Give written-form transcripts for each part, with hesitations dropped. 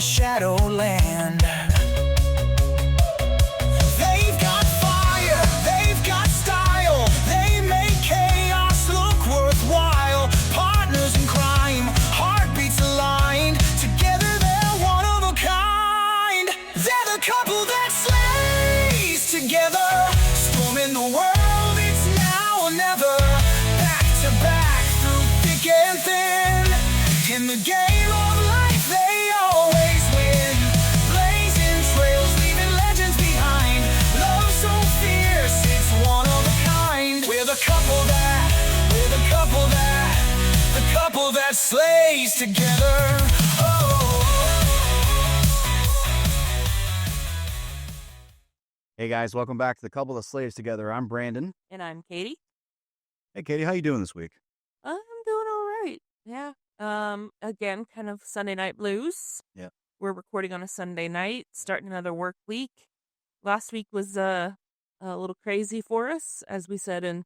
Shadowland. They've got fire, they've got style, they make chaos look worthwhile. Partners in crime, heartbeats aligned, together they're one of a kind. They're the couple that slays together, storming the world, it's now or never. Back to back, through thick and thin, in the game of life they always win. Blazing trails, leaving legends behind. Love so fierce, it's one of a kind. We're the couple that slays together. Oh. Hey guys, welcome back to The Couple That Slays Together. I'm Brandon. And I'm Katie. Hey Katie, how you doing this week? I'm doing all right. Yeah. Again, kind of Sunday night blues. Yeah. We're recording on a Sunday night, starting another work week. Last week was a little crazy for us. As we said in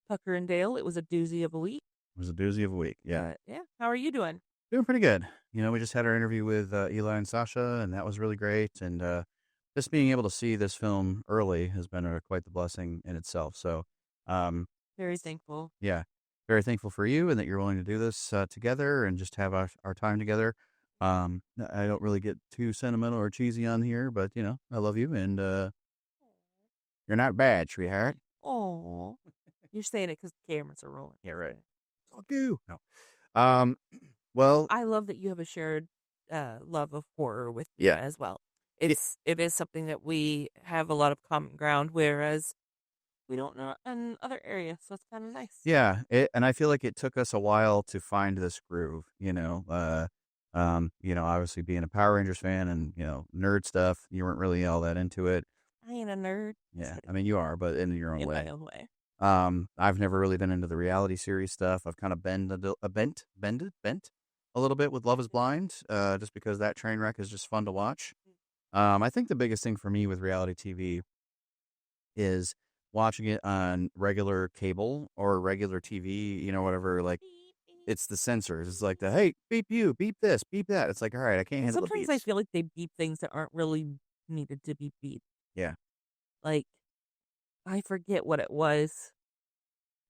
Pucker and Dale, it was a doozy of a week. It was a doozy of a week, yeah. Yeah. How are you doing? Doing pretty good. You know, we just had our interview with Eli and Sasha, and that was really great. And just being able to see this film early has been quite the blessing in itself. So, Very thankful. yeah, very thankful for you and that you're willing to do this together and just have our time together. I don't really get too sentimental or cheesy on here, but, you know, I love you, and you're not bad, sweetheart. Oh, you're saying it because the cameras are rolling. Yeah, right. Fuck you. No. Well, I love that you have a shared love of horror with me Yeah. as well. It is something that we have a lot of common ground, whereas we don't know in other areas, so it's kind of nice. yeah, and I feel like it took us a while to find this groove, you know. Obviously being a Power Rangers fan and, you know, nerd stuff, you weren't really all that into it. I ain't a nerd. Yeah, I mean, you are, but in your own In way. my own way. I've never really been into the reality series stuff. I've kind of bent a little bit with Love is Blind, just because that train wreck is just fun to watch. I think the biggest thing for me with reality TV is watching it on regular cable or regular TV, you know, whatever, like, it's the censors. It's like hey, beep you, beep this, beep that. It's like, all right, I can't handle the Sometimes I beeps. feel like they beep things that aren't really needed to be beeped. Yeah. Like, I forget what it was.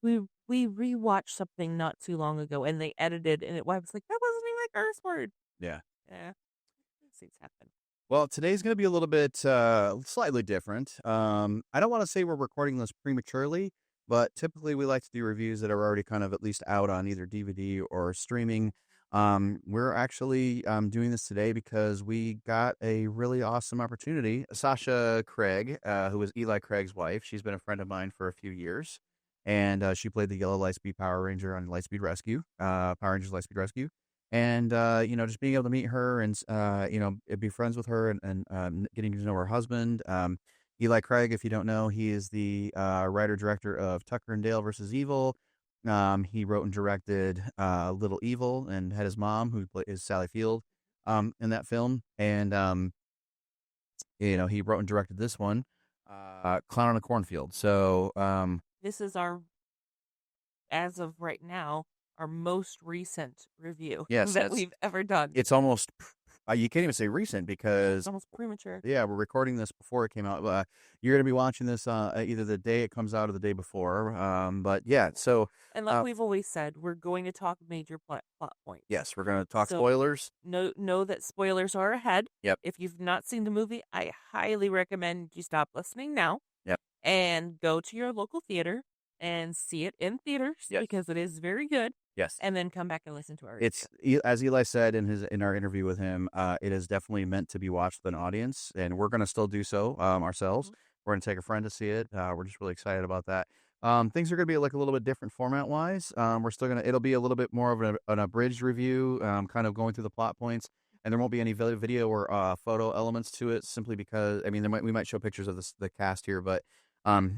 We rewatched something not too long ago, and they edited, and I was like, that wasn't even a curse word. Yeah. Yeah. These things happen. Well, today's going to be a little bit slightly different. I don't want to say we're recording this prematurely, but typically we like to do reviews that are already kind of at least out on either DVD or streaming. We're actually doing this today because we got a really awesome opportunity. Sasha Craig, who is Eli Craig's wife, she's been a friend of mine for a few years, and she played the yellow Lightspeed Power Ranger on Lightspeed Rescue, Power Rangers Lightspeed Rescue. And, just being able to meet her and, be friends with her and getting to know her husband. Eli Craig, if you don't know, he is the writer-director of Tucker and Dale versus Evil. He wrote and directed Little Evil and had his mom, who is Sally Field, in that film. And, he wrote and directed this one, Clown on a Cornfield. So, This is as of right now, our most recent review that we've ever done. It's almost, you can't even say recent because It's almost premature. Yeah, we're recording this before it came out. You're going to be watching this either the day it comes out or the day before. But yeah, so. And like we've always said, we're going to talk major plot points. Yes, we're going to talk So, spoilers. Know that spoilers are ahead. Yep. If you've not seen the movie, I highly recommend you stop listening now. Yep. And go to your local theater and see it in theaters because it is very good. Yes. And then come back and listen to our review. It's, as Eli said in our interview with him, it is definitely meant to be watched with an audience, and we're going to still do so ourselves. Mm-hmm. We're going to take a friend to see it. We're just really excited about that. Things are going to be like a little bit different format-wise. We're still it'll be a little bit more of an abridged review, kind of going through the plot points, and there won't be any video or photo elements to it, simply because, I mean, we might show pictures of the cast here, but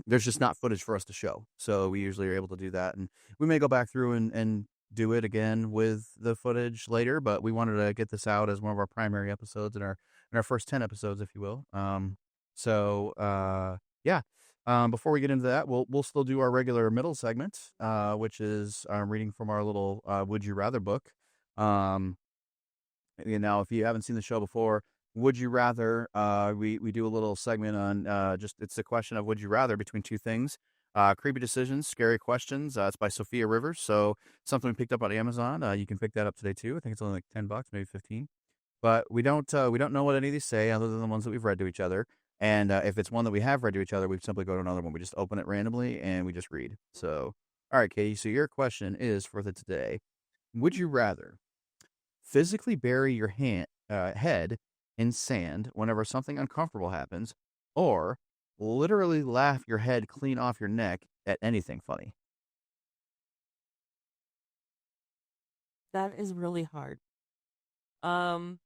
there's just not footage for us to show. So we usually are able to do that. And we may go back through and do it again with the footage later, but we wanted to get this out as one of our primary episodes in our first 10 episodes, if you will. Before we get into that, we'll still do our regular middle segment, which is reading from our little Would You Rather book. If you haven't seen the show before, would you rather? We do a little segment on just it's a question of would you rather between two things. Creepy decisions, scary questions. It's by Sophia Rivers, so something we picked up on Amazon. You can pick that up today too. I think it's only like $10, maybe 15. But we don't know what any of these say other than the ones that we've read to each other. And if it's one that we have read to each other, we simply go to another one. We just open it randomly and we just read. So, all right, Katie. So your question is for the today: would you rather physically bury your head in sand whenever something uncomfortable happens, or literally laugh your head clean off your neck at anything funny? That is really hard. Um,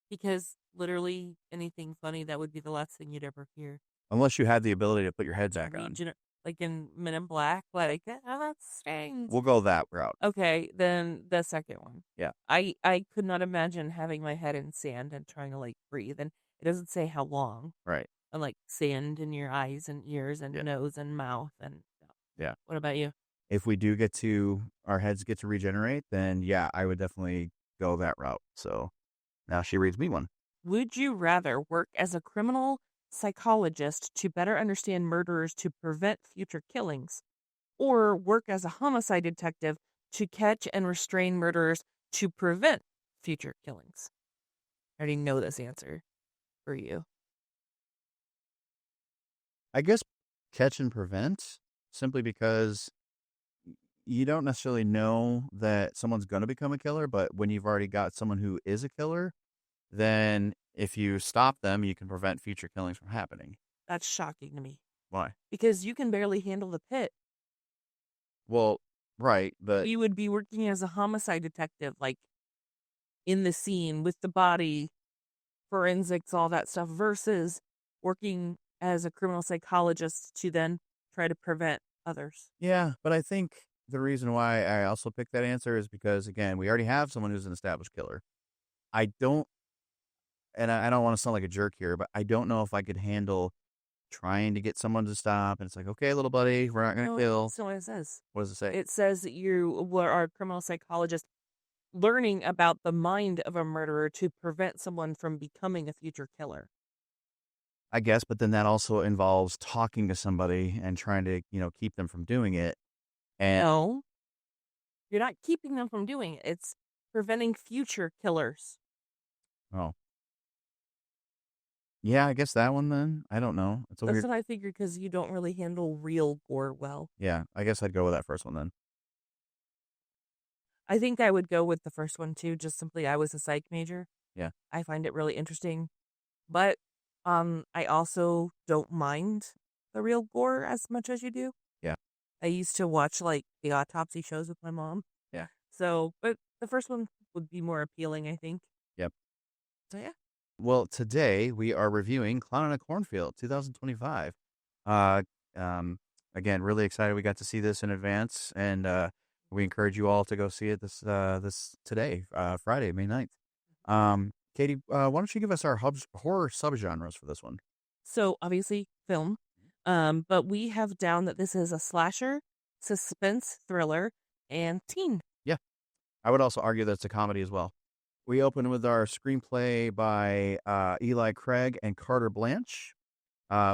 because literally anything funny, that would be the last thing you'd ever hear. Unless you had the ability to put your head back on. Like in Men in Black, like, oh, that stings. We'll go that route. Okay, then the second one. Yeah. I could not imagine having my head in sand and trying to like breathe, and it doesn't say how long. Right. And like sand in your eyes and ears and nose and mouth and yeah. What about you? If we do our heads get to regenerate, then yeah, I would definitely go that route. So now she reads me one. Would you rather work as a criminal psychologist to better understand murderers to prevent future killings, or work as a homicide detective to catch and restrain murderers to prevent future killings? I already know this answer for you. I guess catch and prevent, simply because you don't necessarily know that someone's going to become a killer, but when you've already got someone who is a killer, then if you stop them, you can prevent future killings from happening. That's shocking to me. Why? Because you can barely handle the pit. Well, right, but you would be working as a homicide detective, like in the scene with the body, forensics, all that stuff, versus working as a criminal psychologist to then try to prevent others. Yeah, but I think the reason why I also picked that answer is because, again, we already have someone who's an established killer. I don't want to sound like a jerk here, but I don't know if I could handle trying to get someone to stop. And it's like, okay, little buddy, we're not going to kill. That's not what it says. What does it say? It says that you are a criminal psychologist learning about the mind of a murderer to prevent someone from becoming a future killer. I guess, but then that also involves talking to somebody and trying to, keep them from doing it. And no, you're not keeping them from doing it. It's preventing future killers. Oh. Yeah, I guess that one then. I don't know. That's what I figured, because you don't really handle real gore well. Yeah, I guess I'd go with that first one then. I think I would go with the first one too, just simply I was a psych major. Yeah. I find it really interesting. But I also don't mind the real gore as much as you do. Yeah. I used to watch like the autopsy shows with my mom. Yeah. So, but the first one would be more appealing, I think. Yep. So yeah. Well, today we are reviewing Clown in a Cornfield, 2025. Again, really excited we got to see this in advance, and we encourage you all to go see it this today, Friday, May 9th. Katie, why don't you give us our horror subgenres for this one? So obviously film, but we have down that this is a slasher, suspense, thriller, and teen. Yeah, I would also argue that it's a comedy as well. We open with our screenplay by Eli Craig and Carter Blanche,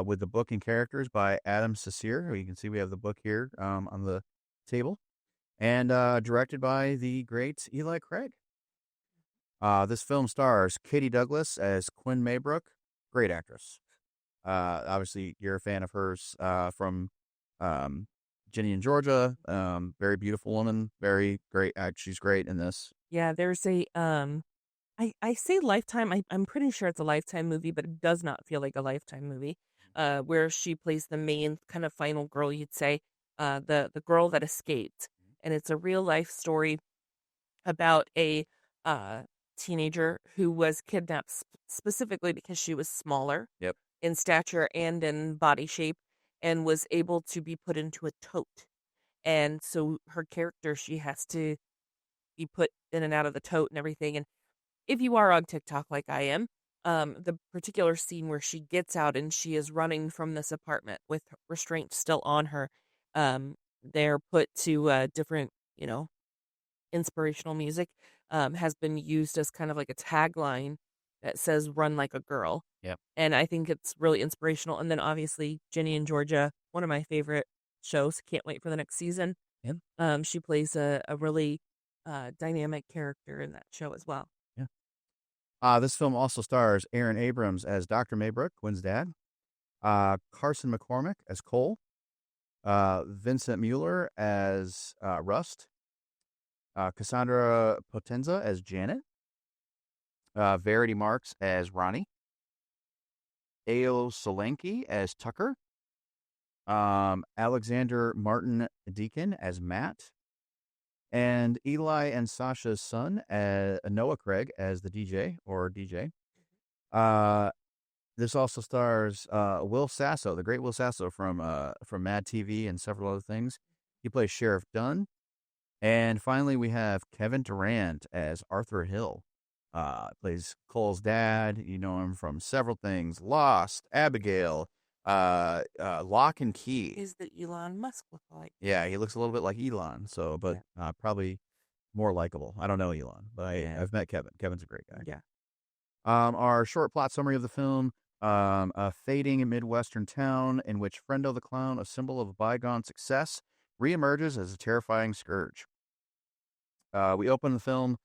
with the book and characters by Adam Sasir. You can see we have the book here on the table, and directed by the great Eli Craig. This film stars Katie Douglas as Quinn Maybrook, great actress. Obviously, you're a fan of hers from Ginny and Georgia. Very beautiful woman, very great. She's great in this. Yeah, there's a I say Lifetime. I'm pretty sure it's a Lifetime movie, but it does not feel like a Lifetime movie. Where she plays the main kind of final girl, you'd say, the girl that escaped, and it's a real life story about a teenager who was kidnapped specifically because she was smaller in stature and in body shape, and was able to be put into a tote. And so her character, she has to be put in and out of the tote and everything. And if you are on TikTok like I am, the particular scene where she gets out and she is running from this apartment with restraint still on her, they're put to different, inspirational music. has been used as kind of like a tagline that says "Run like a girl." Yep. And I think it's really inspirational. And then obviously Ginny and Georgia, one of my favorite shows. Can't wait for the next season. Yep. She plays a really dynamic character in that show as well. Yeah. This film also stars Aaron Abrams as Dr. Maybrook, Quinn's dad. Carson McCormick as Cole. Vincent Mueller as Rust. Cassandra Potenza as Janet. Verity Marks as Ronnie. Ayo Solanke as Tucker. Alexander Martin Deacon as Matt. And Eli and Sasha's son, Noah Craig, as the DJ or DJ. This also stars Will Sasso, the great Will Sasso from Mad TV and several other things. He plays Sheriff Dunn. And finally, we have Kevin Durant as Arthur Hill. Plays Cole's dad. You know him from several things: Lost, Abigail, Lock and Key. Is the Elon Musk look like? Yeah, he looks a little bit like Elon, but probably more likable. I don't know Elon, but I've met Kevin. Kevin's a great guy. Yeah. Our short plot summary of the film: a fading Midwestern town in which Frendo the Clown, a symbol of bygone success, reemerges as a terrifying scourge. We open the film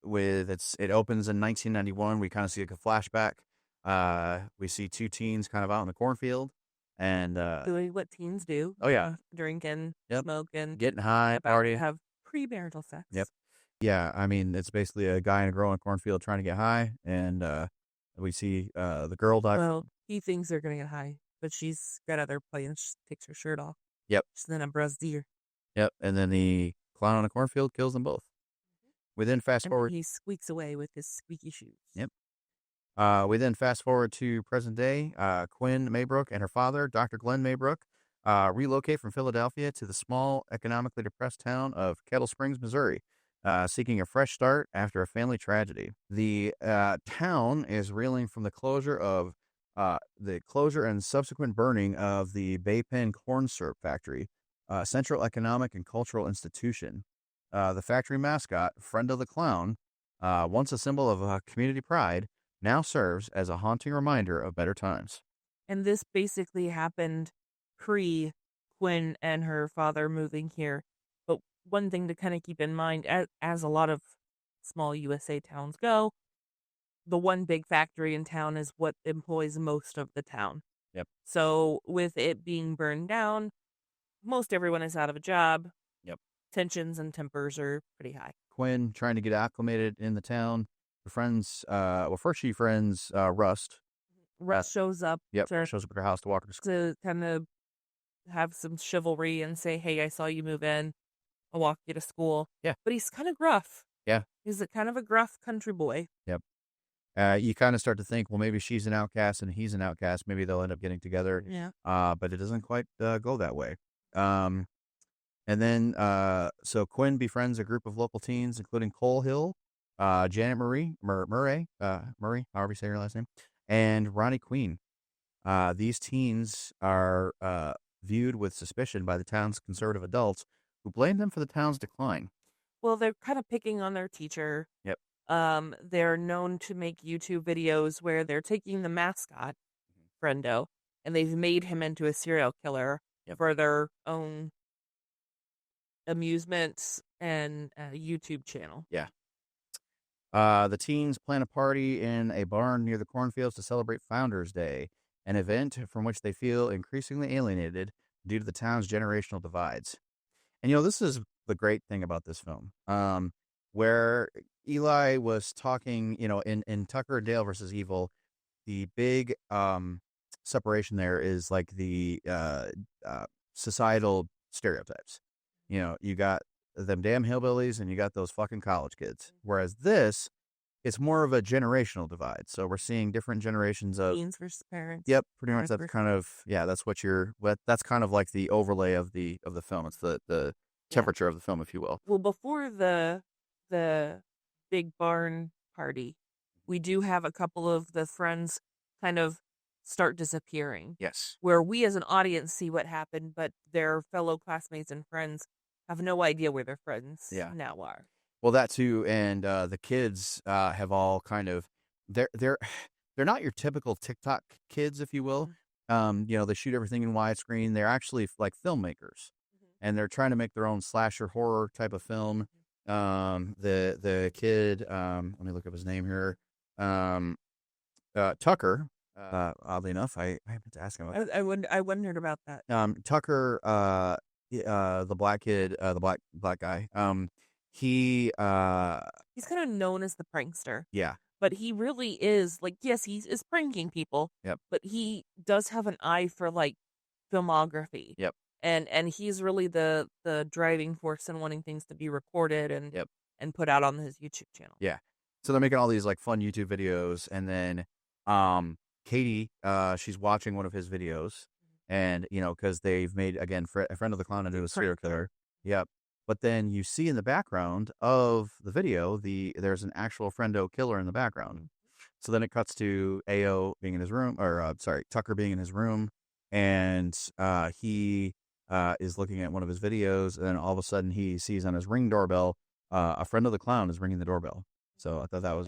with it opens in 1991. We kind of see like a flashback. We see two teens kind of out in the cornfield and doing what teens do. Oh yeah, drinking, smoking, getting high, about partying, to have premarital sex. Yep. Yeah, I mean it's basically a guy and a girl in a cornfield trying to get high, and we see the girl die. Well, he thinks they're gonna get high, but she's got other plans. She takes her shirt off. Yep. She's then a brassiere. Yep, and then the clown on a cornfield kills them both. We then fast forward. He squeaks away with his squeaky shoes. Yep. We then fast forward to present day. Quinn Maybrook and her father, Dr. Glenn Maybrook, relocate from Philadelphia to the small, economically depressed town of Kettle Springs, Missouri, seeking a fresh start after a family tragedy. The town is reeling from the closure and subsequent burning of the Bay Pen corn syrup factory, central economic and cultural institution. The factory mascot, Frendo the Clown, once a symbol of community pride, now serves as a haunting reminder of better times. And this basically happened pre-Quinn and her father moving here. But one thing to kind of keep in mind, as a lot of small USA towns go, the one big factory in town is what employs most of the town. Yep. So with it being burned down, most everyone is out of a job. Yep. Tensions and tempers are pretty high. Quinn trying to get acclimated in the town. Her friends, first she friends Rust. Rust shows up. Yep. Shows up at her house to walk her to school. To kind of have some chivalry and say, hey, I saw you move in. I'll walk you to school. Yeah. But he's kind of gruff. Yeah. He's a kind of a gruff country boy. Yep. You kind of start to think, well, maybe she's an outcast and he's an outcast. Maybe they'll end up getting together. Yeah. But it doesn't quite go that way. And then, so Quinn befriends a group of local teens, including Cole Hill, Janet Murray, however you say her last name, and Ronnie Queen. These teens are viewed with suspicion by the town's conservative adults, who blame them for the town's decline. Well, they're kind of picking on their teacher. Yep. They're known to make YouTube videos where they're taking the mascot, Frendo, and they've made him into a serial killer for their own amusement and YouTube channel. Yeah. The teens plan a party in a barn near the cornfields to celebrate Founders Day, an event from which they feel increasingly alienated due to the town's generational divides. And, this is the great thing about this film, where Eli was talking, in Tucker and Dale versus Evil, the big separation there is like the societal stereotypes. You got them damn hillbillies and you got those fucking college kids. Whereas this, it's more of a generational divide. So we're seeing different generations of teens versus parents. Yep, pretty much. That's kind of that's kind of like the overlay of the film. It's the temperature of the film, if you will. Well, before the big barn party, we do have a couple of the friends kind of start disappearing. Yes. Where we as an audience see what happened, but their fellow classmates and friends have no idea where their friends now are. Well, that too, and the kids have all kind of they're they're not your typical TikTok kids, if you will. They shoot everything in widescreen. They're actually like filmmakers, and they're trying to make their own slasher horror type of film. The kid, let me look up his name here. Tucker. Oddly enough, I meant to ask him about I wondered about that. Tucker, the black kid, the black guy. He He's kind of known as the prankster, yeah, but he really is like, yes, he is pranking people. Yep. But he does have an eye for like filmography. Yep. And he's really the driving force in wanting things to be recorded and put out on his YouTube channel. yeah. So they're making all these like fun YouTube videos, and then Katie, she's watching one of his videos, and because they've made again a friend of the clown into a serial killer. Yep. But then you see in the background of the video, there's an actual friendo killer in the background. So then it cuts to AO being in his room, or Tucker being in his room, and he is looking at one of his videos, and then all of a sudden he sees on his Ring doorbell, a friend of the clown is ringing the doorbell. So I thought that was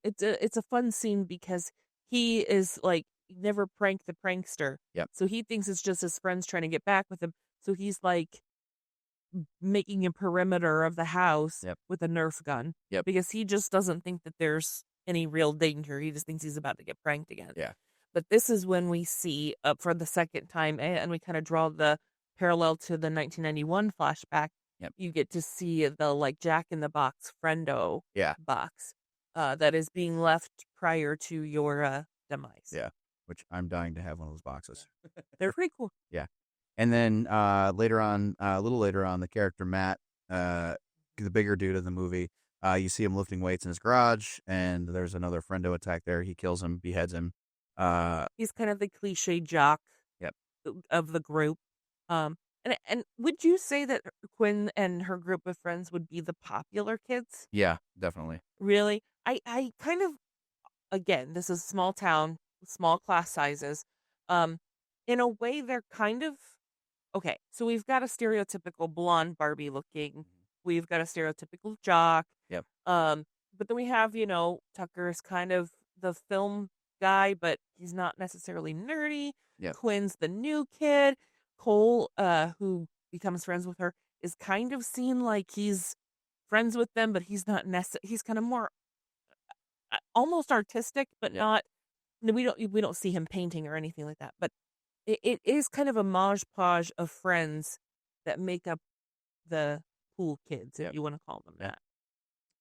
it's a fun scene because he is like never pranked the prankster. Yep. So he thinks it's just his friends trying to get back with him. So he's like making a perimeter of the house with a Nerf gun. Yep. Because he just doesn't think that there's any real danger. He just thinks he's about to get pranked again. Yeah. But this is when we see for the second time, and we kind of draw the parallel to the 1991 flashback. Yep. You get to see the like Jack in the Box friendo box that is being left prior to your demise. Yeah. Which I'm dying to have one of those boxes. They're pretty cool. Yeah. And then later on, a little later on, the character Matt, the bigger dude of the movie, you see him lifting weights in his garage, and there's another friendo attack there. He kills him, beheads him. He's kind of the cliche jock of the group. And would you say that Quinn and her group of friends would be the popular kids? Yeah, definitely. Really? I kind of, again, this is a small town, small class sizes. In a way, they're kind of, okay, so we've got a stereotypical blonde Barbie looking. We've got a stereotypical jock. Yep. But then we have, Tucker's kind of the film guy, but he's not necessarily nerdy. Yep. Quinn's the new kid. Cole, who becomes friends with her, is kind of seen like he's friends with them, but he's not he's kind of more almost artistic, but not. We don't see him painting or anything like that. But it is kind of a modge podge of friends that make up the cool kids, if you want to call them that.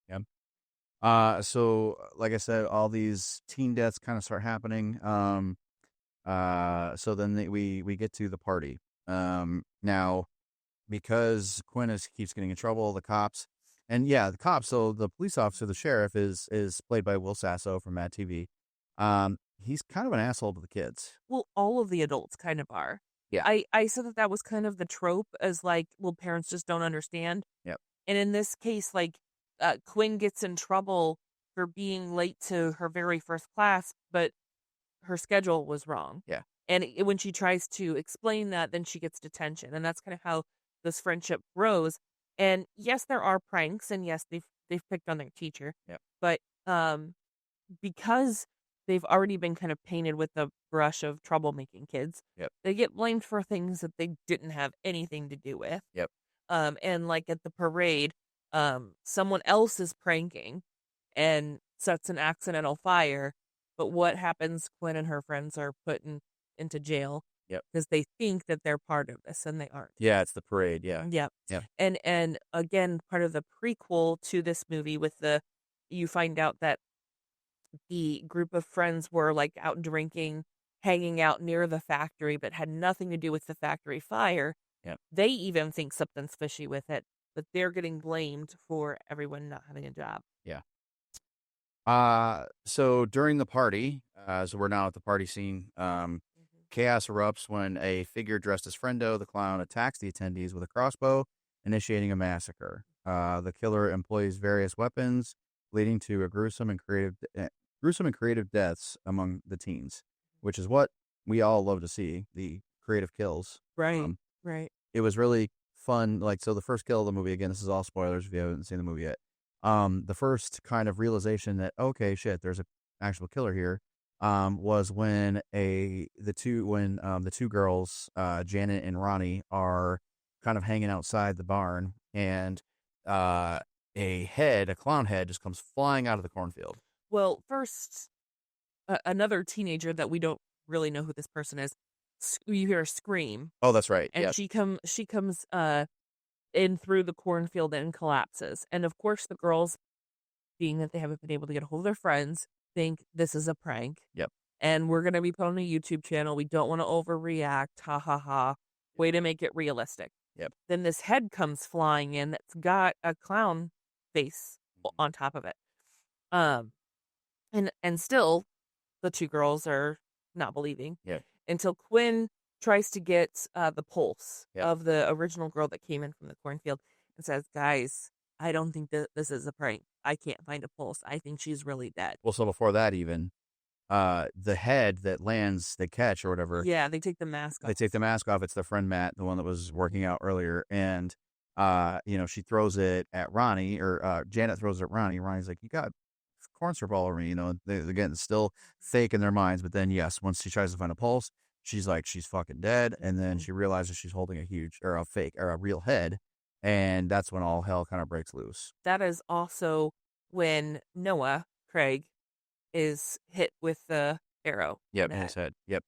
Yeah. So like I said, all these teen deaths kind of start happening. So then we get to the party. Now, because Quinn keeps getting in trouble, the cops, so the police officer, the sheriff, is played by Will Sasso from Mad TV. He's kind of an asshole to the kids. Well, all of the adults kind of are. Yeah. I said that was kind of the trope as like, well, parents just don't understand. Yep. And in this case, like, Quinn gets in trouble for being late to her very first class, but her schedule was wrong. Yeah. And when she tries to explain that, then she gets detention. And that's kind of how this friendship grows. And yes, there are pranks, and yes, they've picked on their teacher. Yep. But because they've already been kind of painted with the brush of troublemaking kids, they get blamed for things that they didn't have anything to do with. Yep. And like at the parade, someone else is pranking and sets an accidental fire. But what happens? Quinn and her friends are put into jail. Yep. Because they think that they're part of this and they aren't. Yeah, it's the parade. Yeah. Yep. Yeah. And again, part of the prequel to this movie you find out that the group of friends were like out drinking, hanging out near the factory, but had nothing to do with the factory fire. Yep. They even think something's fishy with it, but they're getting blamed for everyone not having a job. Yeah. So during the party, so we're now at the party scene, chaos erupts when a figure dressed as Friendo, the clown, attacks the attendees with a crossbow, initiating a massacre. The killer employs various weapons, leading to a gruesome and creative deaths among the teens, which is what we all love to see, the creative kills. Right, right. It was really fun, like, so the first kill of the movie, again, this is all spoilers if you haven't seen the movie yet. The first kind of realization that, okay, shit, there's a actual killer here, was when the two girls, Janet and Ronnie, are kind of hanging outside the barn, and a clown head, just comes flying out of the cornfield. Well, first, another teenager that we don't really know who this person is. You hear a scream, Oh, that's right. and Yeah. she comes in through the cornfield and collapses. And of course, the girls, being that they haven't been able to get a hold of their friends, think this is a prank. Yep. And we're gonna be put on a YouTube channel. We don't want to overreact. Ha ha ha. Way to make it realistic. Yep. Then this head comes flying in that's got a clown face on top of it. And still the two girls are not believing. Yeah. Until Quinn tries to get the pulse Yep. of the original girl that came in from the cornfield and says, "Guys, I don't think that this is a prank. I can't find a pulse. I think she's really dead." Well, so before that, even the head that lands the catch or whatever, Yeah, they take the mask off. they take the mask off. It's their friend Matt, the one that was working out earlier, and she throws it at Ronnie, or Janet throws it at Ronnie. Ronnie's like, "You got corn syrup all over me," again, it's still fake in their minds, but then yes, once she tries to find a pulse, she's like, she's fucking dead, and then she realizes she's holding a real head, and that's when all hell kind of breaks loose. That is also when Noah Craig is hit with the arrow. Yep, in his head. Yep.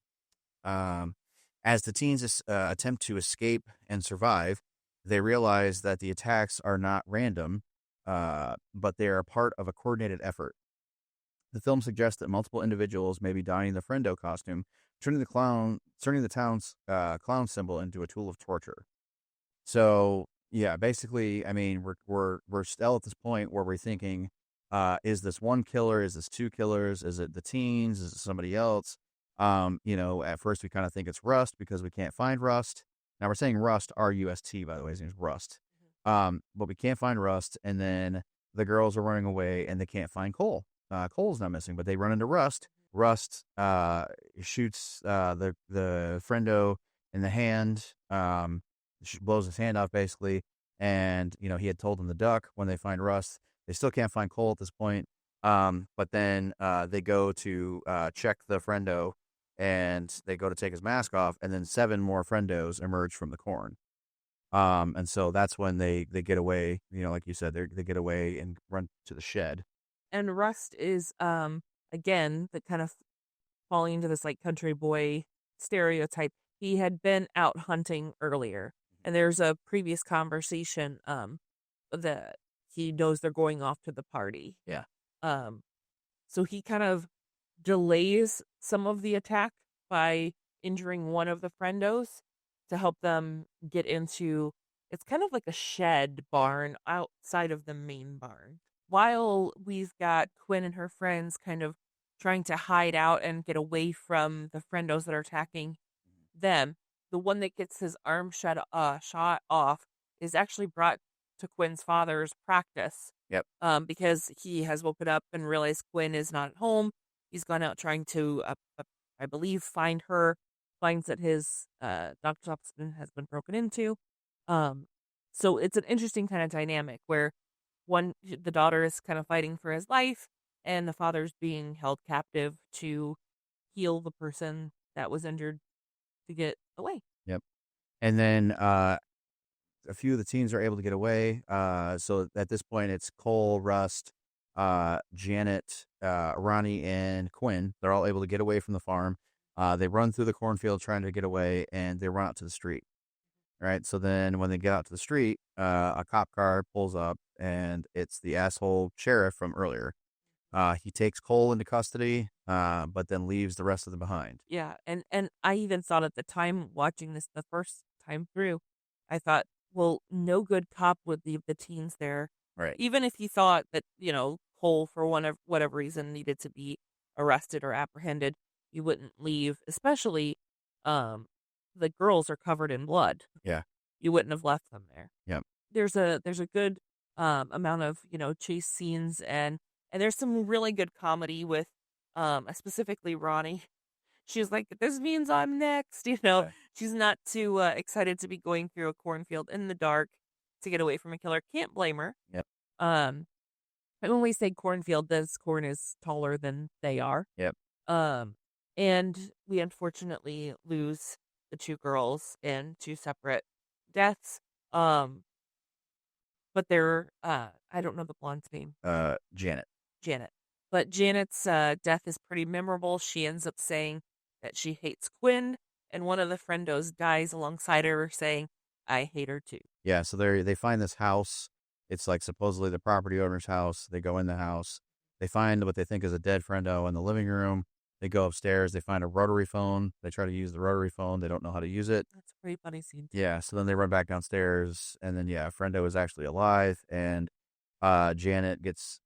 As the teens attempt to escape and survive, they realize that the attacks are not random, but they are part of a coordinated effort. The film suggests that multiple individuals may be donning the friendo costume, turning the town's clown symbol into a tool of torture. So yeah, basically, I mean, we're still at this point where we're thinking, is this one killer? Is this two killers? Is it the teens? Is it somebody else? At first we kind of think it's Rust because we can't find Rust. Now we're saying Rust, R-U-S-T, by the way. His name's Rust. But we can't find Rust, and then the girls are running away, and they can't find Cole. Cole's not missing, but they run into Rust. Rust shoots the friendo in the hand, blows his hand off, basically, and, he had told them to duck when they find Rust. They still can't find Cole at this point, but then they go to check the friendo, and they go to take his mask off, and then 7 more friendos emerge from the corn. And so that's when they get away, like you said, they get away and run to the shed. And Rust is, again, the kind of falling into this like country boy stereotype. He had been out hunting earlier, and there's a previous conversation that he knows they're going off to the party. Yeah. So he kind of delays some of the attack by injuring one of the friendos to help them get into, it's kind of like a shed barn outside of the main barn. While we've got Quinn and her friends kind of trying to hide out and get away from the friendos that are attacking them, the one that gets his arm shot off is actually brought to Quinn's father's practice. Yep. Because he has woken up and realized Quinn is not at home. He's gone out trying to, I believe, find her. Finds that his doctor's office has been broken into. So it's an interesting kind of dynamic where the daughter is kind of fighting for his life, and the father's being held captive to heal the person that was injured to get away. Yep. And then a few of the teens are able to get away. So at this point, it's Cole, Rust, Janet, Ronnie, and Quinn. They're all able to get away from the farm. They run through the cornfield trying to get away, and they run out to the street. Right. So then when they get out to the street, a cop car pulls up, and it's the asshole sheriff from earlier. He takes Cole into custody, but then leaves the rest of them behind. Yeah. And I even thought at the time watching this the first time through, I thought, well, no good cop would leave the teens there. Right. Even if he thought that, Cole, for whatever reason, needed to be arrested or apprehended, you wouldn't leave, especially the girls are covered in blood. Yeah. You wouldn't have left them there. Yep. There's a good amount of, chase scenes, and there's some really good comedy with specifically Ronnie. she's like, "This means I'm next." You know, Okay. she's not too excited to be going through a cornfield in the dark to get away from a killer. Can't blame her. Yep. Um, and when we say cornfield, this corn is taller than they are. Yep. Um, and we unfortunately lose the two girls in two separate deaths. Um, but they're I don't know the blonde's name. Janet. Janet. But Janet's death is pretty memorable. She ends up saying that she hates Quinn, and one of the friendos dies alongside her, saying, "I hate her too." Yeah, so they find this house. It's like supposedly the property owner's house. They go in the house. They find what they think is a dead friendo in the living room. They go upstairs. They find a rotary phone. They try to use the rotary phone. They don't know how to use it. That's a pretty funny scene. Yeah, so then they run back downstairs, and then yeah, friendo is actually alive, and Janet gets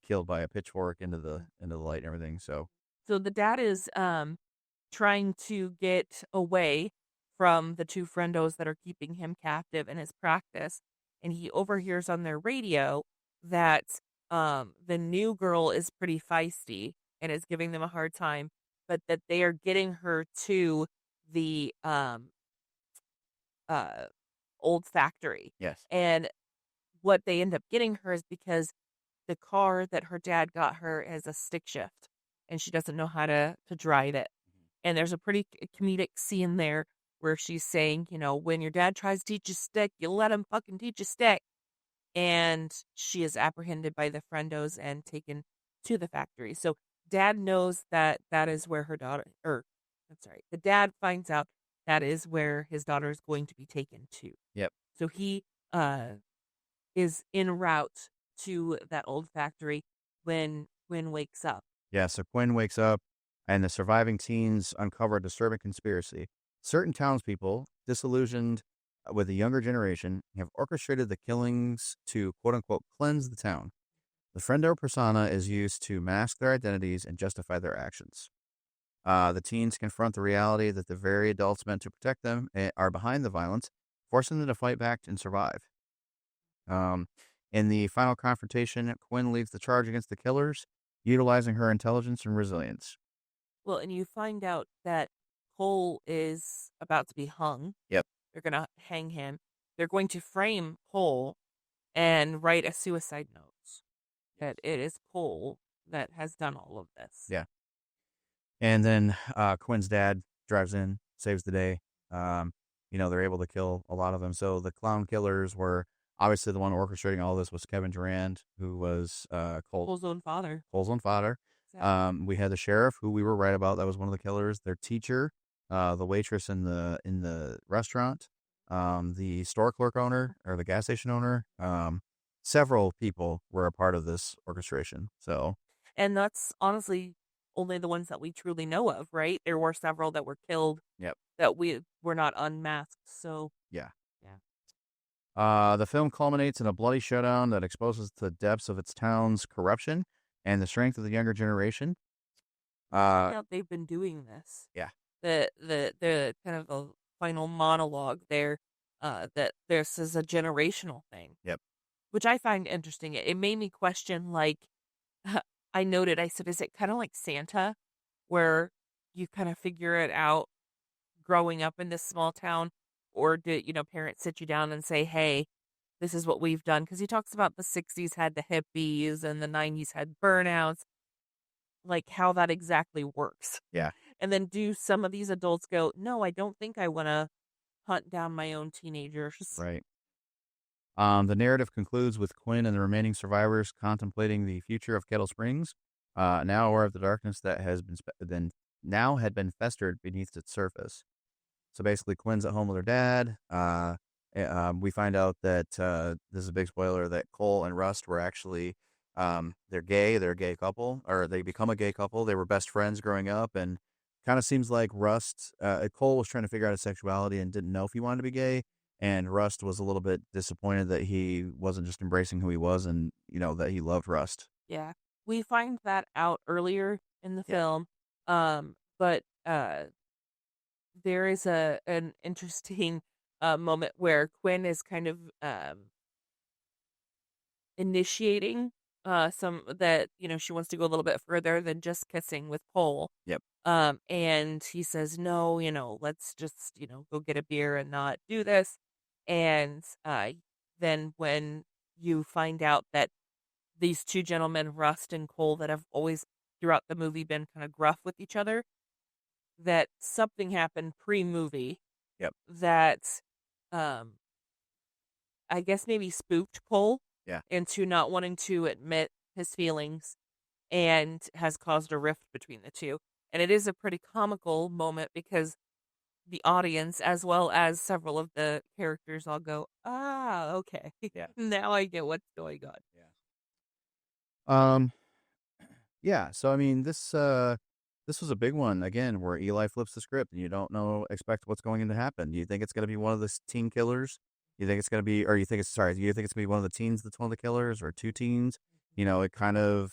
killed by a pitchfork into the light and everything. So So the dad is trying to get away from the two friendos that are keeping him captive in his practice, and he overhears on their radio that the new girl is pretty feisty and is giving them a hard time, but that they are getting her to the uh old factory. yes, And what they end up getting her is because the car that her dad got her is a stick shift and she doesn't know how to drive it. And there's a pretty comedic scene there where she's saying, you know, when your dad tries to teach you stick, you let him fucking teach you stick. And she is apprehended by the friendos and taken to the factory. So dad knows that that is where her daughter, or I'm sorry, the dad finds out that is where his daughter is going to be taken to. yep, So he is en route to that old factory when Quinn wakes up. yeah. So Quinn wakes up, and the surviving teens uncover a disturbing conspiracy. Certain townspeople, disillusioned with the younger generation, have orchestrated the killings to quote unquote cleanse the town. The friendo persona is used to mask their identities and justify their actions. The teens confront the reality that the very adults meant to protect them are behind the violence, forcing them to fight back and survive. Um, in the final confrontation, Quinn leads the charge against the killers, utilizing her intelligence and resilience. Well, and you find out that Cole is about to be hung. Yep. They're going to hang him. They're going to frame Cole and write a suicide note that it is Cole that has done all of this. Yeah. And then Quinn's dad drives in, saves the day. They're able to kill a lot of them. So the clown killers were obviously the one orchestrating all this was Kevin Durand, who was Cole's own father. Cole's own father. Exactly. We had the sheriff, who we were right about. That was one of the killers. Their teacher, the waitress in the restaurant, the store clerk owner or the gas station owner. Several people were a part of this orchestration. So, And that's honestly only the ones that we truly know of, right? There were several that were killed yep, that we were not unmasked. So, yeah. yeah. The film culminates in a bloody showdown that exposes the depths of its town's corruption and the strength of the younger generation. Find out they've been doing this. Yeah. The kind of a final monologue there, that this is a generational thing. Yep. Which I find interesting. It made me question, like, I noted, I said, is it kind of like Santa, where you kind of figure it out growing up in this small town? Or do, parents sit you down and say, hey, this is what we've done? Because he talks about the 60s had the hippies and the 90s had burnouts, like how that exactly works. Yeah. And then do some of these adults go, no, I don't think I want to hunt down my own teenagers. Right. The narrative concludes with Quinn and the remaining survivors contemplating the future of Kettle Springs, now aware of the darkness that has now had been festered beneath its surface. So basically, Quinn's at home with her dad. We find out that this is a big spoiler that Cole and Rust were actually they're gay. They're a gay couple, or they become a gay couple. They were best friends growing up, and kind of seems like Cole was trying to figure out his sexuality and didn't know if he wanted to be gay. And Rust was a little bit disappointed that he wasn't just embracing who he was and, that he loved Rust. Yeah. We find that out earlier in the film. But there is an interesting moment where Quinn is kind of initiating some that, she wants to go a little bit further than just kissing with Cole. Yep. And he says, no, let's just, go get a beer and not do this. And then when you find out that these two gentlemen, Rust and Cole, that have always throughout the movie been kind of gruff with each other, that something happened pre-movie Yep. that um I guess maybe spooked Cole Yeah. into not wanting to admit his feelings and has caused a rift between the two. And it is a pretty comical moment because the audience, as well as several of the characters, all go, ah, okay. Yeah. Now I get what's going on. Yeah. Yeah. So I mean, this was a big one again, where Eli flips the script, and you don't expect what's going to happen. Do you think it's going to be one of the teen killers? You think it's going to be, or you think it's sorry? Do you think it's going to be one of the teens that's one of the killers, or two teens? It kind of,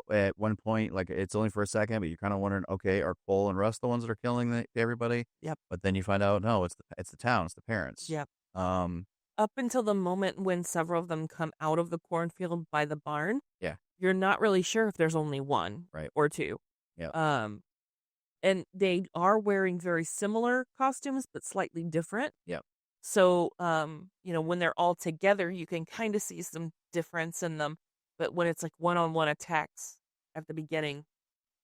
at one point, like it's only for a second, but you're kind of wondering, okay, are Cole and Russ the ones that are killing everybody? Yep. But then you find out, no, it's the town, it's the parents. Yep. Um. Up until the moment when several of them come out of the cornfield by the barn, Yeah. you're not really sure if there's only one Right. or two. Yeah. And they are wearing very similar costumes, but slightly different. Yep. So, when they're all together, you can kind of see some difference in them. But when it's like one-on-one attacks at the beginning,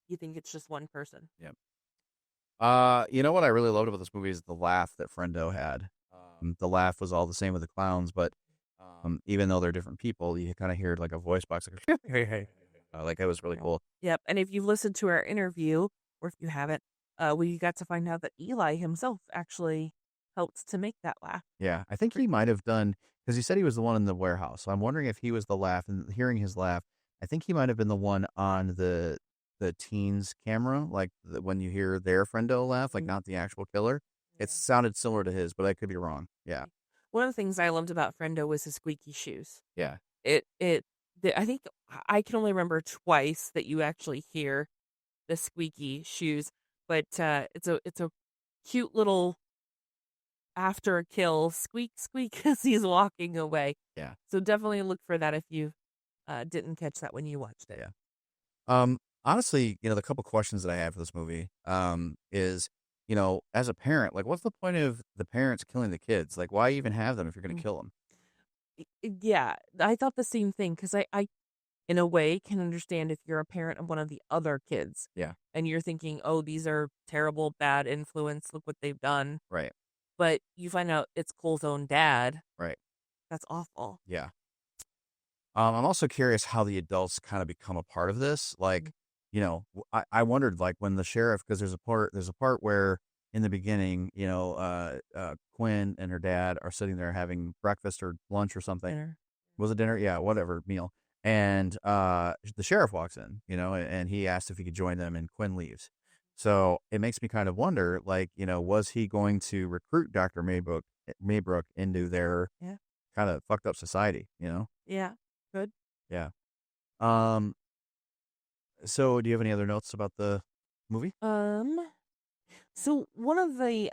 you think it's just one person. Yep. What I really loved about this movie is the laugh that Friendo had. The laugh was all the same with the clowns, but even though they're different people, you kind of hear like a voice box, like, hey, hey. Like it was really cool. Yep. And if you've listened to our interview, or if you haven't, we got to find out that Eli himself actually helped to make that laugh. Yeah, I think he might have done, because he said he was the one in the warehouse. So I'm wondering if he was the laugh, and hearing his laugh, I think he might have been the one on the teens camera, like when you hear their friendo laugh, like not the actual killer. It sounded similar to his, but I could be wrong. Yeah. One of the things I loved about Friendo was his squeaky shoes. Yeah. I think I can only remember twice that you actually hear the squeaky shoes, but it's a cute little after a kill squeak squeak as he's walking away. Yeah. So definitely look for that if you didn't catch that when you watched it. Yeah. Honestly, the couple questions that I have for this movie is, as a parent, like, what's the point of the parents killing the kids? Like, why even have them if you're going to kill them? Yeah, I thought the same thing because I, in a way, can understand if you're a parent of one of the other kids. Yeah. And you're thinking, oh, these are terrible, bad influence. Look what they've done. Right. But you find out it's Cole's own dad. Right. That's awful. Yeah. I'm also curious how the adults kind of become a part of this. Like, I wondered, like, when the sheriff, because there's a part where in the beginning, Quinn and her dad are sitting there having breakfast or lunch or something. Dinner. Was it dinner? Yeah, whatever, meal. And the sheriff walks in, and he asks if he could join them, and Quinn leaves. So it makes me kind of wonder, like, was he going to recruit Dr. Maybrook into their kind of fucked up society, Yeah, good. Yeah. So do you have any other notes about the movie? So one of the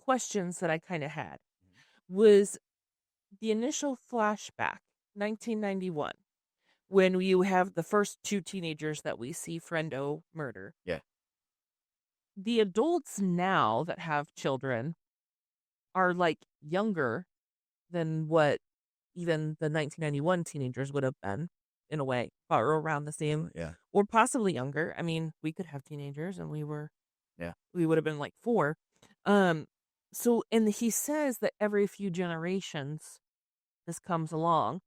questions that I kind of had was the initial flashback, 1991, when you have the first two teenagers that we see Friendo murder. Yeah. The adults now that have children are like younger than what even the 1991 teenagers would have been, in a way, or around the same, or possibly younger. I mean, we could have teenagers, and we would have been like 4. So, and he says that every few generations, this comes along.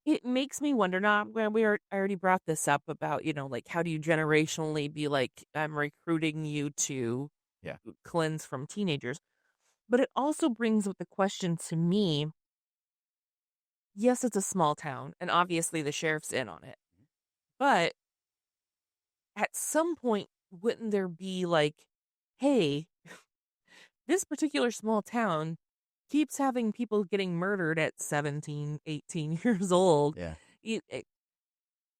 It makes me wonder. Now, I already brought this up about, like, how do you generationally be like, I'm recruiting you to cleanse from teenagers, but it also brings up the question to me. Yes, it's a small town, and obviously the sheriff's in on it. But at some point, wouldn't there be like, hey, this particular small town keeps having people getting murdered at 17, 18 years old. Yeah.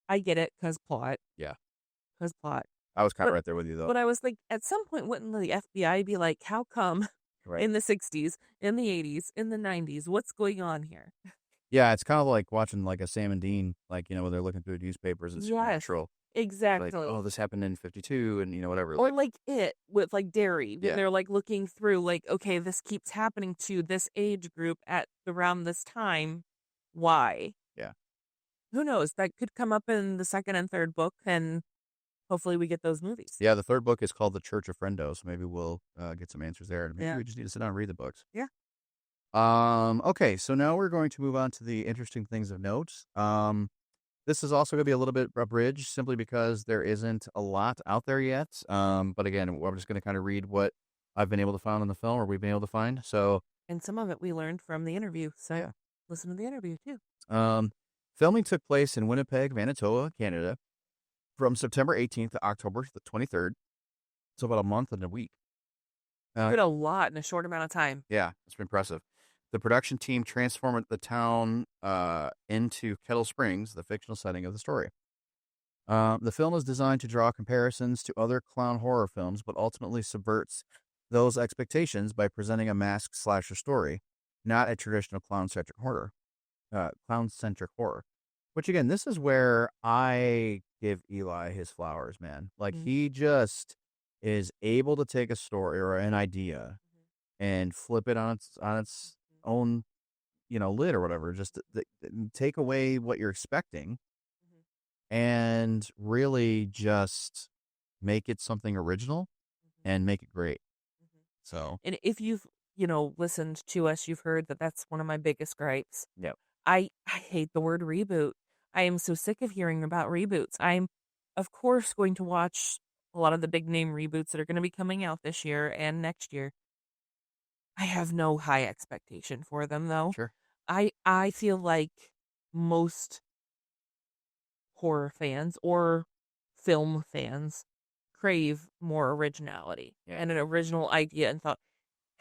I get it, because plot. Yeah. Because plot. I was kind of right there with you, though. But I was like, at some point, wouldn't the FBI be like, how come in the 60s, in the 80s, in the 90s, what's going on here? Yeah, it's kind of like watching like a Sam and Dean, like, when they're looking through newspapers. It's Yes, supernatural. Like, exactly. oh, this happened in 52 and, whatever. Or like it with like dairy. Yeah. They're like looking through like, okay, this keeps happening to this age group at around this time. Why? Yeah. Who knows? That could come up in the second and third book, and hopefully we get those movies. Yeah, the third book is called The Church of Friendo, so maybe we'll get some answers there. Maybe Yeah. we just need to sit down and read the books. Yeah. Okay, so now we're going to move on to the interesting things of note. This is also going to be a little bit abridged simply because there isn't a lot out there yet. But again, I'm just going to kind of read what I've been able to find in the film, or we've been able to find. So, And some of it we learned from the interview. So Yeah. listen to the interview too. filming took place in Winnipeg, Manitoba, Canada, from September 18th to October the 23rd. So about a month and a week. Did a lot in a short amount of time. Yeah, it's been impressive. The production team transformed the town into Kettle Springs, the fictional setting of the story. The film is designed to draw comparisons to other clown horror films, but ultimately subverts those expectations by presenting a masked slasher story, not a traditional clown-centric horror. Which again, this is where I give Eli his flowers, man. Like Mhm. he just is able to take a story or an idea and flip it on its own, lid or whatever. Just take away what you're expecting and really just make it something original and make it great. So, And if you've, listened to us, you've heard that that's one of my biggest gripes. yeah, I hate the word reboot. I am so sick of hearing about reboots. I'm, of course, going to watch a lot of the big name reboots that are going to be coming out this year and next year. I have no high expectation for them, though. sure. I feel like most horror fans or film fans crave more originality Yeah. and an original idea, and thought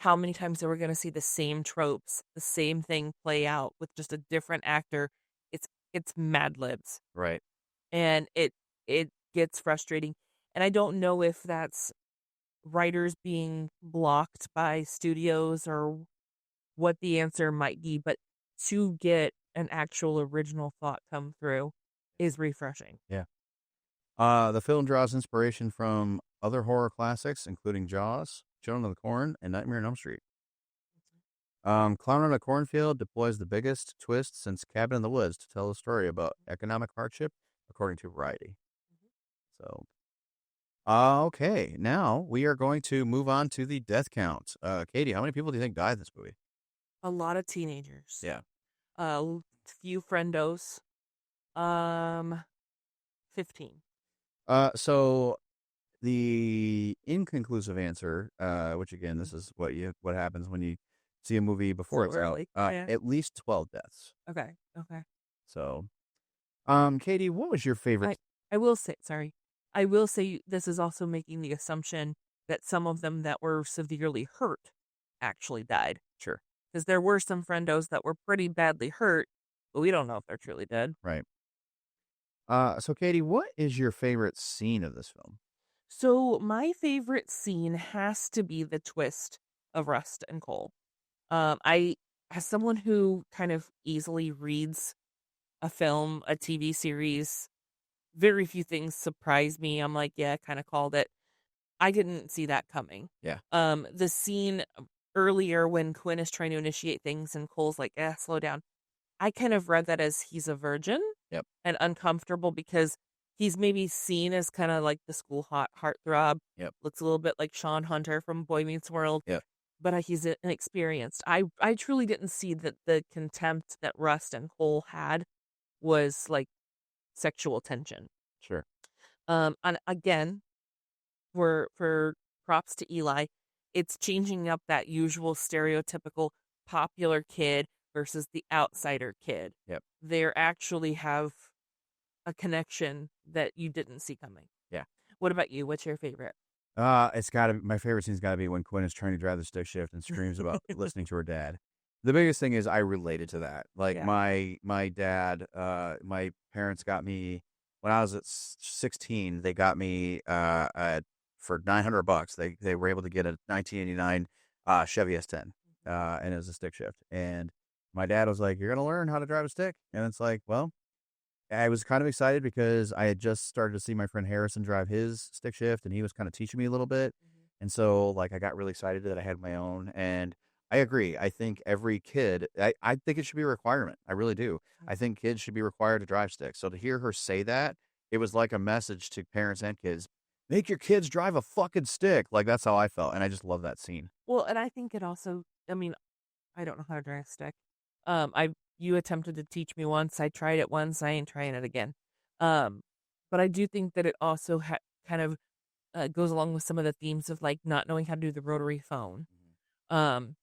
how many times they were going to see the same tropes, the same thing play out with just a different actor. It's Mad Libs, Right. and it gets frustrating. And I don't know if that's writers being blocked by studios or what the answer might be, but to get an actual original thought come through is refreshing. Yeah. The film draws inspiration from other horror classics, including Jaws, Children of the Corn, and Nightmare on Elm Street. Clown on a Cornfield deploys the biggest twist since Cabin in the Woods to tell a story about economic hardship, according to Variety. So, okay, now we are going to move on to the death count. Katie, how many people do you think died in this movie? A lot of teenagers. Yeah. A few friendos. 15. So the inconclusive answer, which again, this is what happens when you see a movie before So it's early. out. Yeah. At least 12 deaths. Okay. So, Katie, what was your favorite? I will say, sorry. I will say this is also making the assumption that some of them that were severely hurt actually died. Sure. Because there were some friendos that were pretty badly hurt, but we don't know if they're truly dead. Right. So Katie, what is your favorite scene of this film? So my favorite scene has to be the twist of Rust and Cole. As someone who kind of easily reads a film, a TV series, very few things surprise me. I'm like, yeah, kind of called it. I didn't see that coming. Yeah. The scene earlier when Quinn is trying to initiate things and Cole's like, slow down. I kind of read that as he's a virgin. Yep. And uncomfortable because he's maybe seen as kind of like the school heartthrob. Yep. Looks a little bit like Sean Hunter from Boy Meets World. Yep. But he's inexperienced. I truly didn't see that the contempt that Rust and Cole had was like sexual tension. Sure. And again, for props to Eli, it's changing up that usual stereotypical popular kid versus the outsider kid. Yep. They actually have a connection that you didn't see coming. Yeah. What about you? What's your favorite? It's got to my favorite scene's got to be when Quinn is trying to drive the stick shift and screams about listening to her dad. The biggest thing is I related to that. Like Yeah. my dad, my parents got me when I was at 16. They got me for $900. They were able to get a 1989 Chevy S10, and it was a stick shift. And My dad was like, "You're gonna learn how to drive a stick," and it's like, well, I was kind of excited because I had just started to see my friend Harrison drive his stick shift, and he was kind of teaching me a little bit. Mhm. And so, like, I got really excited that I had my own. And I agree. I think every kid, I think it should be a requirement. I really do. I think kids should be required to drive sticks. So to hear her say that, it was like a message to parents and kids: make your kids drive a fucking stick. Like, that's how I felt. And I just love that scene. Well, and I think it also, I mean, I don't know how to drive a stick. I You attempted to teach me once. I tried it once. I ain't trying it again. Um, but I do think that it also kind of goes along with some of the themes of like not knowing how to do the rotary phone. Um,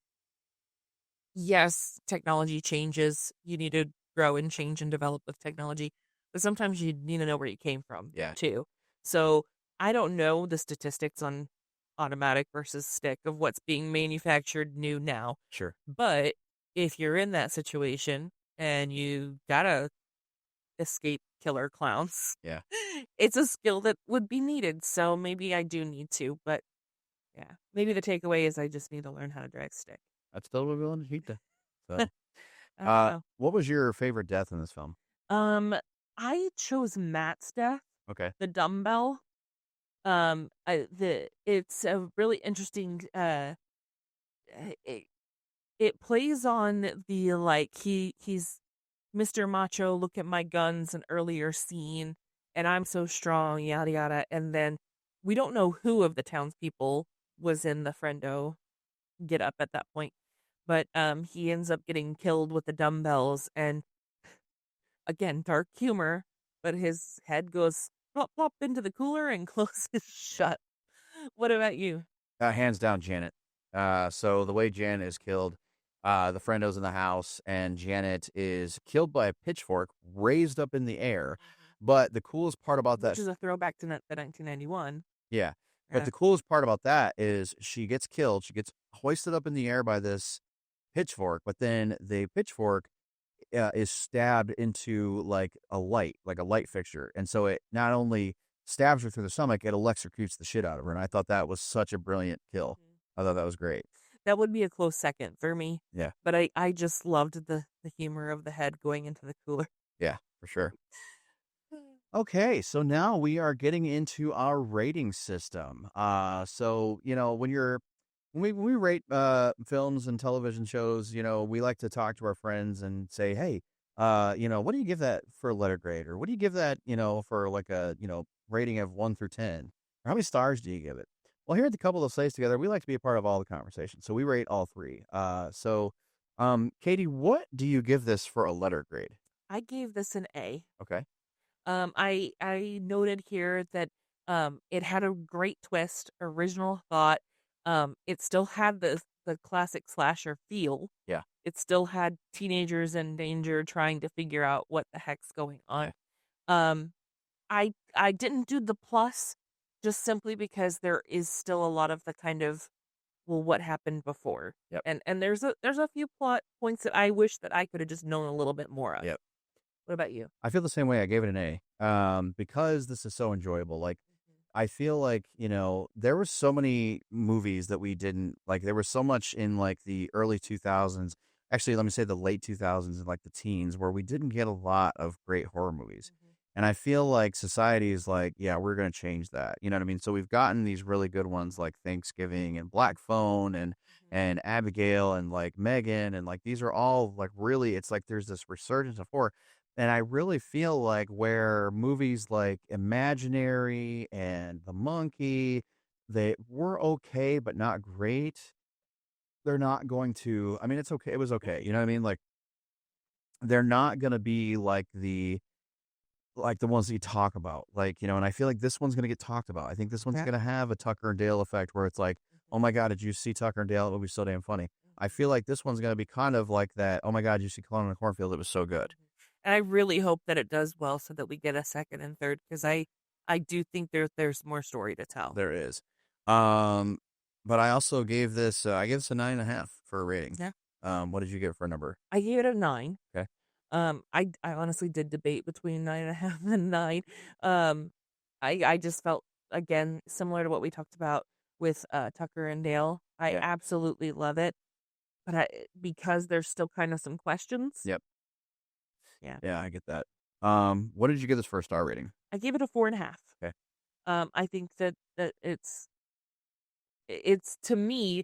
yes, technology changes. You need to grow and change and develop with technology, but sometimes you need to know where you came from Yeah, too. So I don't know the statistics on automatic versus stick of what's being manufactured new now. sure. But if you're in that situation and you gotta escape killer clowns, Yeah. it's a skill that would be needed. So maybe I do need to, but yeah, maybe the takeaway is I just need to learn how to drive stick. That's totally willing to cheat that. I So, don't know. what was your favorite death in this film? Um, I chose Matt's death, Okay. the dumbbell. It's a really interesting. It, it plays on the like he's Mr. Macho. Look at my guns, an earlier scene, and I'm so strong, yada yada. And then we don't know who of the townspeople was in the friendo get up at that point, but he ends up getting killed with the dumbbells and again, dark humor, but his head goes plop plop into the cooler and closes shut. What about you? Hands down, Janet. So the way Janet is killed, the friendo's in the house, and Janet is killed by a pitchfork raised up in the air. But the coolest part about Which that, is a throwback to the 1991. yeah. But Yeah. the coolest part about that is she gets killed. She gets hoisted up in the air by this pitchfork, but then the pitchfork is stabbed into like a light fixture, and so it not only stabs her through the stomach, it electrocutes the shit out of her. And I thought that was such a brilliant kill. Mhm. I thought that was great. That would be a close second for me, Yeah, but I just loved the humor of the head going into the cooler. yeah, for sure. Okay, so now we are getting into our rating system. So when we rate films and television shows, we like to talk to our friends and say, hey, what do you give that for a letter grade, or what do you give that, for like a rating of 1 through 10, or how many stars do you give it? Well, here at the Couple That Slays Together, we like to be a part of all the conversation, so we rate all three. Katie, what do you give this for a letter grade? I gave this an A. Okay. I noted here that it had a great twist, original thought. It still had the classic slasher feel. Yeah. It still had teenagers in danger trying to figure out what the heck's going on. Yeah. I didn't do the plus just simply because there is still a lot of the kind of, well, what happened before. Yep. And there's a few plot points that I wish that I could have just known a little bit more of. Yep. What about you? I feel the same way. I gave it an A. Because this is so enjoyable. Like, I feel like, there were so many movies that we didn't like. There was so much in like the early 2000s. Actually, let me say the late 2000s and like the teens, where we didn't get a lot of great horror movies. And I feel like society is like, yeah, we're going to change that. You know what I mean? So we've gotten these really good ones like Thanksgiving and Black Phone and Abigail and like Megan. And like, these are all like really, it's like there's this resurgence of horror. And I really feel like where movies like Imaginary and The Monkey, they were okay, but not great. They're not going to, I mean, it's okay. It was okay. You know what I mean? Like, they're not going to be like the ones that you talk about, like, and I feel like this one's going to get talked about. I think this one's Yeah. going to have a Tucker and Dale effect where it's like, oh my God, did you see Tucker and Dale? It would be so damn funny. I feel like this one's going to be kind of like that. Oh my God, did you see Clown in the Cornfield? It was so good. And I really hope that it does well so that we get a second and third because I do think there's more story to tell. There is. But I also gave this, I gave this a 9.5 for a rating. Yeah. What did you give for a number? I gave it a 9. Okay. I honestly did debate between 9.5 and 9. I just felt again similar to what we talked about with Tucker and Dale. I Yeah. absolutely love it. but because there's still kind of some questions. Yep. Yeah. Yeah, I get that. What did you give this first star rating? I gave it a 4.5. Okay. I think that it's to me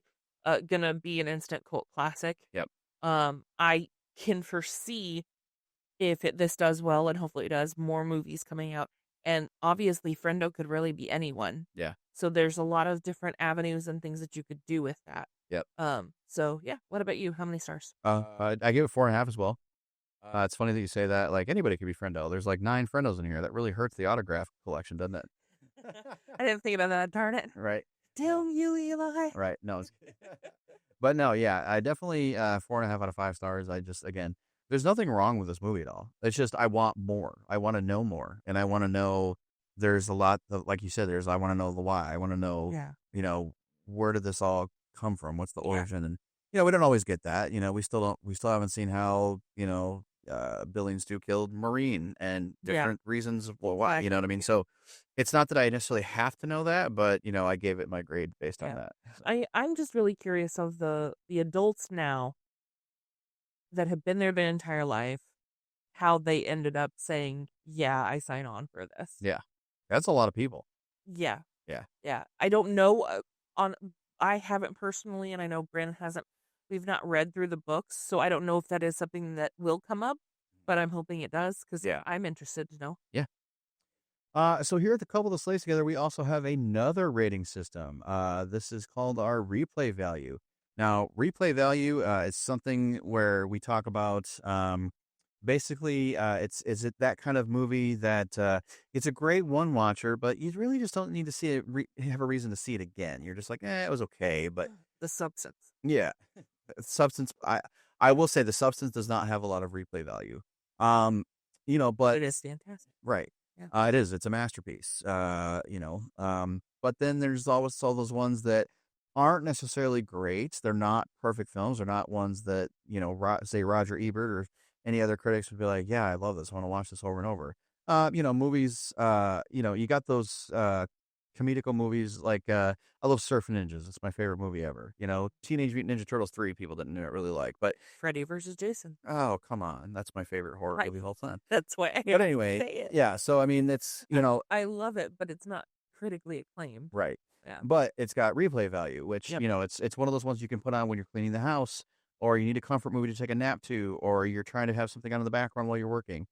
gonna be an instant cult classic. Yep. I can foresee if this does well, and hopefully it does, more movies coming out. And obviously, Friendo could really be anyone. Yeah. So there's a lot of different avenues and things that you could do with that. Yep. So yeah, what about you? How many stars? I gave it 4.5 as well. It's funny that you say that. Like anybody could be Friendo. There's like 9 Friendos in here. That really hurts the autograph collection, doesn't it? I didn't think about that. Darn it! Right. Damn you, Eli. Right. No. But no, yeah, I definitely 4.5 out of 5 stars. I just again, there's nothing wrong with this movie at all. It's just I want more. I want to know more, and I want to know. There's a lot of, like you said. I want to know the why. I want to know. Yeah. Where did this all come from? What's the Yeah. origin? And we don't always get that. We still don't. We still haven't seen how Billy and Stu killed Maureen and different reasons of why. You know what I mean? So it's not that I necessarily have to know that, but I gave it my grade based on that. So. I'm just really curious of the adults now that have been there their entire life, how they ended up saying, "Yeah, I sign on for this." Yeah, that's a lot of people. Yeah. Yeah. Yeah. I don't know I haven't personally, and I know Brandon hasn't. We've not read through the books, so I don't know if that is something that will come up, but I'm hoping it does because I'm interested to know. Yeah. So here at the Couple That Slays Together, we also have another rating system. This is called our replay value. Now, replay value is something where we talk about basically is it that kind of movie that it's a great one watcher, but you really just don't need to see it have a reason to see it again. You're just like, it was okay, but The substance. yeah, substance. I will say the substance does not have a lot of replay value. But It is fantastic. right. Yeah. It is. It's a masterpiece. But then there's always all those ones that aren't necessarily great. They're not perfect films. They're not ones that say Roger Ebert or any other critics would be like, yeah, I love this. I want to watch this over and over. Movies. You got those comedical movies like I love Surf Ninjas. It's my favorite movie ever. Teenage Mutant Ninja Turtles 3 people didn't really like, but Freddy versus Jason. oh come on, that's my favorite horror movie of all time. That's why I But anyway, say it. yeah. So I mean, it's I love it, but it's not critically acclaimed. right. Yeah. But it's got replay value, which Yep. it's one of those ones you can put on when you're cleaning the house, or you need a comfort movie to take a nap to, or you're trying to have something on in the background while you're working.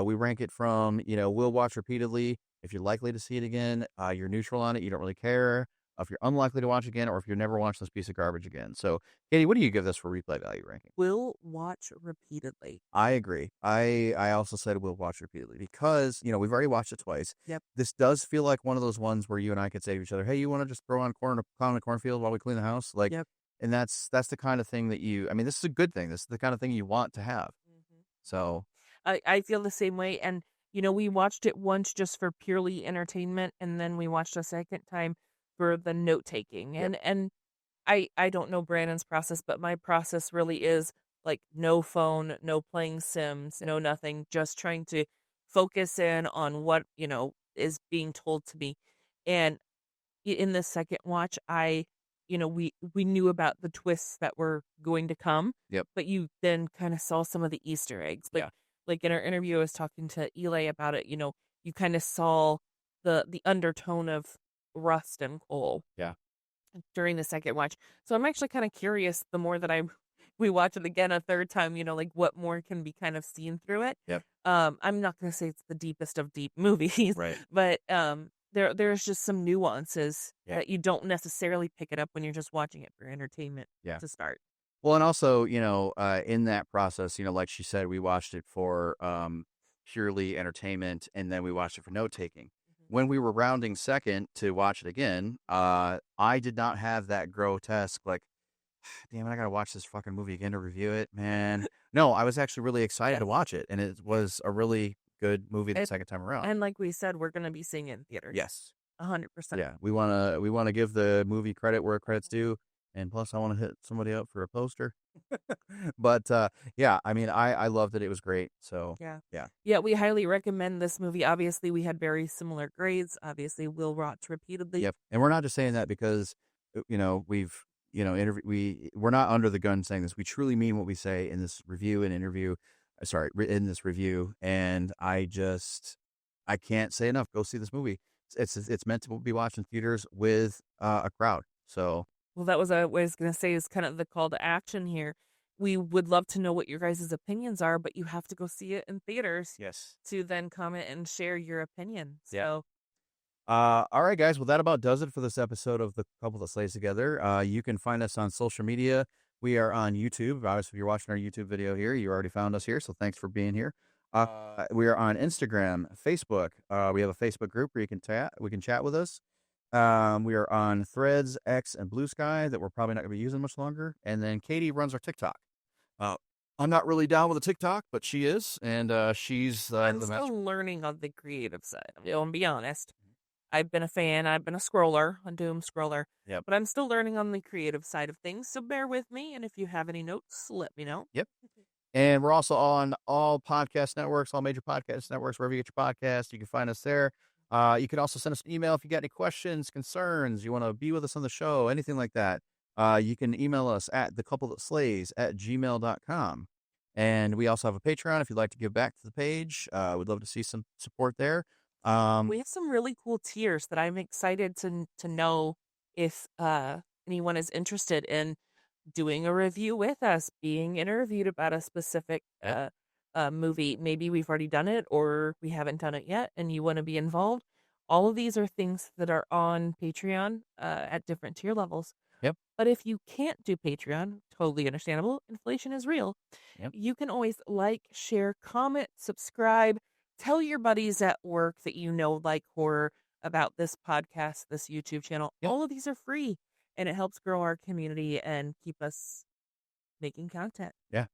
We rank it from will watch repeatedly. If you're likely to see it again, you're neutral on it. You don't really care. If you're unlikely to watch again, or if you never watch this piece of garbage again. So, Katie, what do you give this for replay value ranking? Will watch repeatedly. I agree. I also said we'll watch repeatedly because, we've already watched it twice. Yep. This does feel like one of those ones where you and I could say to each other, hey, you want to just throw on Clown in the Cornfield while we clean the house? Like, Yep. And that's the kind of thing that this is a good thing. This is the kind of thing you want to have. Mm-hmm. So. I feel the same way. And, we watched it once just for purely entertainment, and then we watched a second time for the note taking. Yep. And I don't know Brandon's process, but my process really is like no phone, no playing Sims, no nothing, just trying to focus in on what, is being told to me. And in the second watch, we knew about the twists that were going to come. Yep. But you then kind of saw some of the Easter eggs. Like in our interview, I was talking to Eli about it. You kind of saw the undertone of rust and coal. Yeah. During the second watch. So I'm actually kind of curious the more that we watch it again a third time, like what more can be kind of seen through it. Yep. I'm not going to say it's the deepest of deep movies, Right. but there's just some nuances that you don't necessarily pick it up when you're just watching it for entertainment to start. Well, and also, in that process, like she said, we watched it for purely entertainment, and then we watched it for note taking. When we were rounding second to watch it again, I did not have that grotesque, like, damn it, I gotta watch this fucking movie again to review it, man. No, I was actually really excited to watch it, and it was a really good movie the second time around. And like we said, we're gonna be seeing it in theaters. Yes. 100%. Yeah, we wanna give the movie credit where credit's due. And plus, I want to hit somebody up for a poster. But, yeah, I mean, I loved it. It was great. So, yeah. Yeah, we highly recommend this movie. Obviously, we had very similar grades. Obviously, we'll watch repeatedly. Yep. And we're not just saying that because, we've, we're not under the gun saying this. We truly mean what we say in this review and interview. In this review, and I can't say enough. Go see this movie. It's meant to be watched in theaters with a crowd. So, well, that was what I was going to say is kind of the call to action here. We would love to know what your guys' opinions are, but you have to go see it in theaters. yes. To then comment and share your opinion. Yeah. So, All right, guys. Well, that about does it for this episode of The Couple That Slays Together. You can find us on social media. We are on YouTube. Obviously, if you're watching our YouTube video here, you already found us here, so thanks for being here. We are on Instagram, Facebook. We have a Facebook group where you can chat with us. We are on Threads, X, and Bluesky that we're probably not going to be using much longer. And then Katie runs our TikTok. I'm not really down with the TikTok, but she is, and she's I'm still learning on the creative side. I'm going to be honest. I've been a fan. I've been a scroller, a doom scroller. Yep. But I'm still learning on the creative side of things, so bear with me. And if you have any notes, let me know. Yep. And we're also on all podcast networks, all major podcast networks, wherever you get your podcast. You can find us there. You can also send us an email if you got any questions, concerns, you want to be with us on the show, anything like that. You can email us at thecouplethatslays@gmail.com. And we also have a Patreon if you'd like to give back to the page. We'd love to see some support there. We have some really cool tiers that I'm excited to know if anyone is interested in doing a review with us, being interviewed about a specific movie. Maybe we've already done it or we haven't done it yet and you want to be involved. All of these are things that are on Patreon at different tier levels. Yep. But if you can't do Patreon, totally understandable. Inflation is real. Yep. You can always like, share, comment, subscribe. Tell your buddies at work that you know like horror about this podcast, this YouTube channel. Yep. All of these are free, and it helps grow our community and keep us making content. Yeah.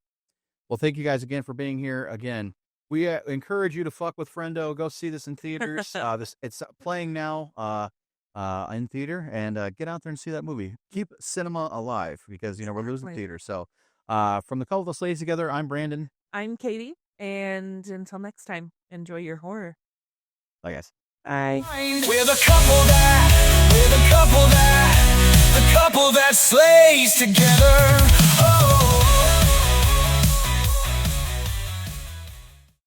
Well, thank you guys again for being here. Again, we encourage you to fuck with Friendo. Go see this in theaters. It's playing now in theater, and get out there and see that movie. Keep cinema alive because we're losing theaters. So, from The Couple That Slays Together, I'm Brandon. I'm Katie. And until next time, enjoy your horror. Bye, guys. Bye. We're the couple that slays together.